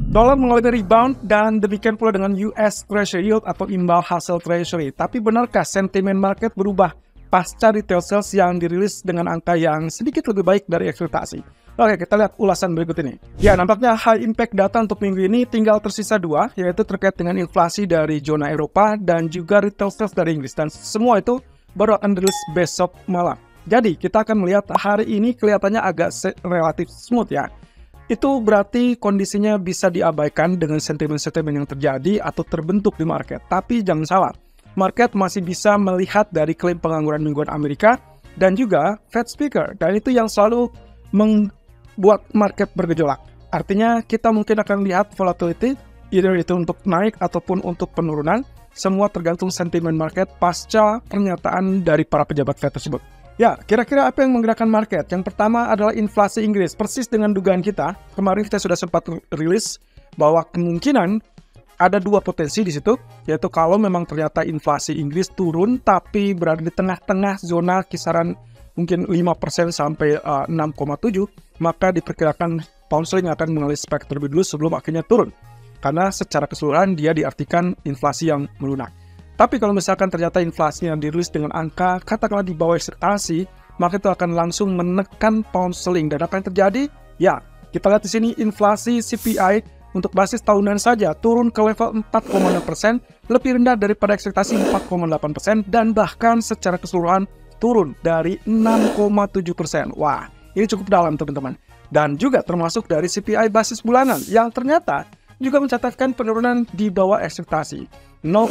Dolar mengalami rebound dan demikian pula dengan US Treasury Yield atau imbal hasil Treasury. Tapi benarkah sentimen market berubah pasca retail sales yang dirilis dengan angka yang sedikit lebih baik dari ekspektasi? Oke, kita lihat ulasan berikut ini. Ya, nampaknya high impact data untuk minggu ini tinggal tersisa dua, yaitu terkait dengan inflasi dari zona Eropa dan juga retail sales dari Inggris. Dan semua itu baru akan dirilis besok malam. Jadi, kita akan melihat hari ini kelihatannya agak relatif smooth ya. Itu berarti kondisinya bisa diabaikan dengan sentimen-sentimen yang terjadi atau terbentuk di market. Tapi jangan salah, market masih bisa melihat dari klaim pengangguran mingguan Amerika dan juga Fed speaker. Dan itu yang selalu membuat market bergejolak. Artinya kita mungkin akan lihat volatility, either itu untuk naik ataupun untuk penurunan. Semua tergantung sentimen market pasca pernyataan dari para pejabat Fed tersebut. Ya, kira-kira apa yang menggerakkan market? Yang pertama adalah inflasi Inggris. Persis dengan dugaan kita, kemarin kita sudah sempat rilis bahwa kemungkinan ada dua potensi di situ, yaitu kalau memang ternyata inflasi Inggris turun tapi berada di tengah-tengah zona kisaran mungkin 5% sampai 6,7, maka diperkirakan pound sterling akan mengalami spike terlebih dulu sebelum akhirnya turun. Karena secara keseluruhan dia diartikan inflasi yang melunak. Tapi kalau misalkan ternyata inflasi yang dirilis dengan angka katakanlah di bawah ekspektasi, maka itu akan langsung menekan pound sterling. Dan apa yang terjadi? Ya, kita lihat di sini inflasi CPI untuk basis tahunan saja turun ke level 4,6%, lebih rendah daripada ekspektasi 4,8%, dan bahkan secara keseluruhan turun dari 6,7%. Wah, ini cukup dalam teman-teman. Dan juga termasuk dari CPI basis bulanan yang ternyata juga mencatatkan penurunan di bawah ekspektasi. 0,0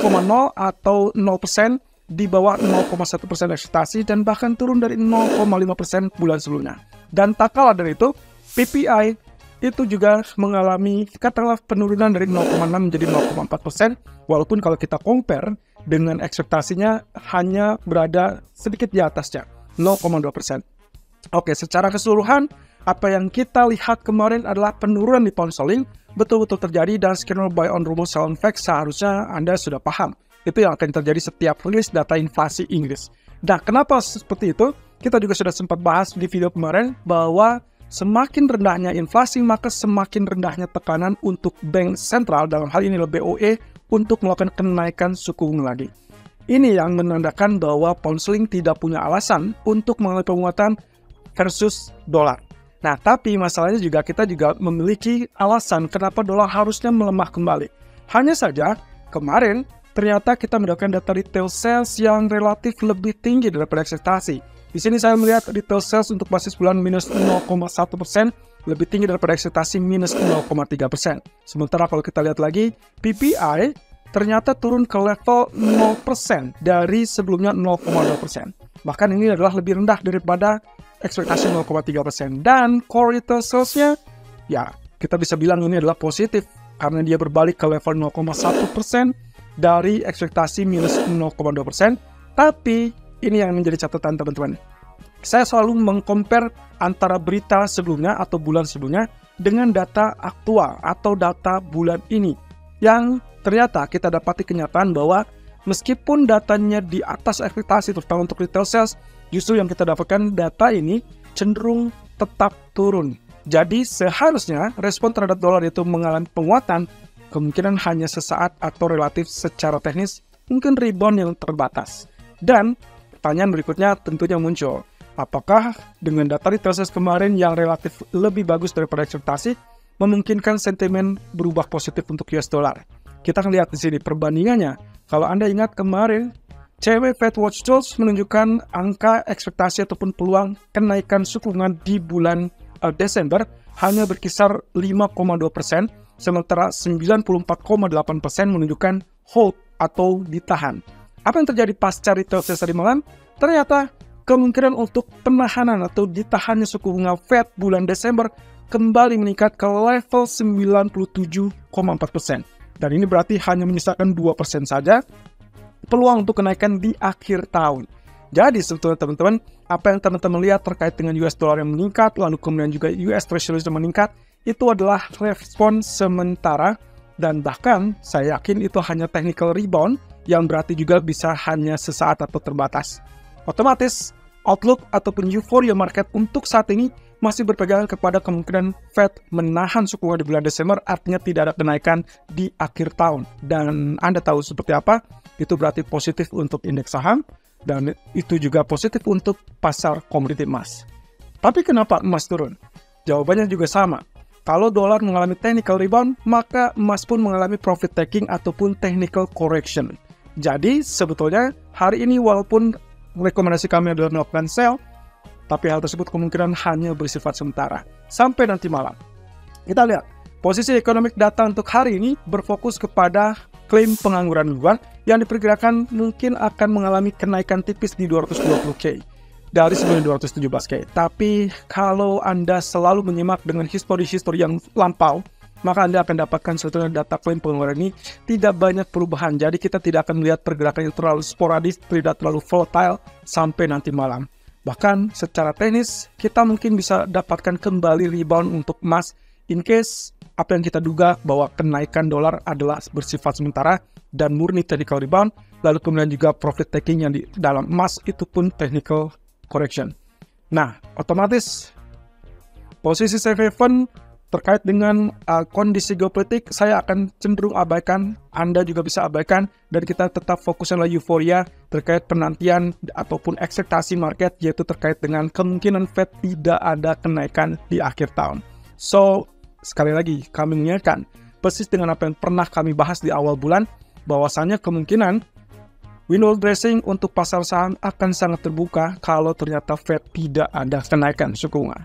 atau 0% di bawah 0,1% ekspektasi dan bahkan turun dari 0,5% bulan sebelumnya. Dan tak kalah dari itu, PPI itu juga mengalami katakanlah penurunan dari 0,6 menjadi 0,4%, walaupun kalau kita compare dengan ekspektasinya hanya berada sedikit di atasnya, 0,2%. Oke, secara keseluruhan, apa yang kita lihat kemarin adalah penurunan di pound sterling betul-betul terjadi dan skenario buy on rumor sell on fact seharusnya Anda sudah paham. Itu yang akan terjadi setiap rilis data inflasi Inggris. Nah, kenapa seperti itu? Kita juga sudah sempat bahas di video kemarin bahwa semakin rendahnya inflasi maka semakin rendahnya tekanan untuk bank sentral, dalam hal ini BOE, untuk melakukan kenaikan suku bunga lagi. Ini yang menandakan bahwa pound sterling tidak punya alasan untuk mengalami penguatan versus dolar. Nah, tapi masalahnya juga kita juga memiliki alasan kenapa dolar harusnya melemah kembali. Hanya saja, kemarin ternyata kita mendapatkan data retail sales yang relatif lebih tinggi daripada ekspektasi. Di sini saya melihat retail sales untuk basis bulan minus 0,1%, lebih tinggi daripada ekspektasi minus 0,3%. Sementara kalau kita lihat lagi, PPI ternyata turun ke level 0% dari sebelumnya 0,2%. Bahkan ini adalah lebih rendah daripada ekspektasi 0,3%. Dan core retail sales-nya, ya kita bisa bilang ini adalah positif karena dia berbalik ke level 0,1% dari ekspektasi minus 0,2%. Tapi ini yang menjadi catatan teman-teman. Saya selalu meng-compare antara berita sebelumnya atau bulan sebelumnya dengan data aktual atau data bulan ini. Yang ternyata kita dapati kenyataan bahwa meskipun datanya di atas ekspektasi terutama untuk retail sales, justru yang kita dapatkan data ini cenderung tetap turun. Jadi seharusnya respon terhadap dolar itu mengalami penguatan, kemungkinan hanya sesaat atau relatif secara teknis, mungkin rebound yang terbatas. Dan pertanyaan berikutnya tentunya muncul, apakah dengan data retail sales kemarin yang relatif lebih bagus daripada ekspektasi, memungkinkan sentimen berubah positif untuk US dollar? Kita akan lihat di sini perbandingannya. Kalau Anda ingat kemarin, CME Fed Watch Tools menunjukkan angka ekspektasi ataupun peluang kenaikan suku bunga di bulan Desember hanya berkisar 5,2%, sementara 94,8% menunjukkan hold atau ditahan. Apa yang terjadi pasca retail sales tadi malam? Ternyata kemungkinan untuk penahanan atau ditahannya suku bunga Fed bulan Desember kembali meningkat ke level 97,4%. Dan ini berarti hanya menyisakan 2% saja peluang untuk kenaikan di akhir tahun. Jadi sebetulnya teman-teman, apa yang teman-teman lihat terkait dengan US dollar yang meningkat, lalu kemudian juga US Treasury yang meningkat, itu adalah respon sementara, dan bahkan saya yakin itu hanya technical rebound, yang berarti juga bisa hanya sesaat atau terbatas. Otomatis, outlook ataupun euforia market untuk saat ini masih berpegangan kepada kemungkinan Fed menahan suku bunga di bulan Desember, artinya tidak ada kenaikan di akhir tahun. Dan Anda tahu seperti apa? Itu berarti positif untuk indeks saham, dan itu juga positif untuk pasar komoditi emas. Tapi kenapa emas turun? Jawabannya juga sama. Kalau dolar mengalami technical rebound, maka emas pun mengalami profit taking ataupun technical correction. Jadi sebetulnya hari ini walaupun rekomendasi kami adalah melakukan sell, tapi hal tersebut kemungkinan hanya bersifat sementara sampai nanti malam. Kita lihat posisi economic data untuk hari ini berfokus kepada klaim pengangguran luar yang diperkirakan mungkin akan mengalami kenaikan tipis di 220K dari sebelum 217K. Tapi kalau Anda selalu menyimak dengan histori-histori yang lampau, maka Anda akan dapatkan sebetulnya data klaim pengangguran ini tidak banyak perubahan. Jadi kita tidak akan melihat pergerakan yang terlalu sporadis, tidak terlalu volatile sampai nanti malam. Bahkan secara teknis, kita mungkin bisa dapatkan kembali rebound untuk emas in case apa yang kita duga bahwa kenaikan dolar adalah bersifat sementara dan murni technical rebound, lalu kemudian juga profit taking yang di dalam emas itu pun technical correction. Nah, otomatis posisi safe haven terkait dengan kondisi geopolitik, saya akan cenderung abaikan, Anda juga bisa abaikan, dan kita tetap fokusnya adalah euforia terkait penantian ataupun ekspektasi market, yaitu terkait dengan kemungkinan Fed tidak ada kenaikan di akhir tahun. So, sekali lagi, kami mengingatkan, persis dengan apa yang pernah kami bahas di awal bulan, bahwasannya kemungkinan window dressing untuk pasar saham akan sangat terbuka kalau ternyata Fed tidak ada kenaikan suku bunga.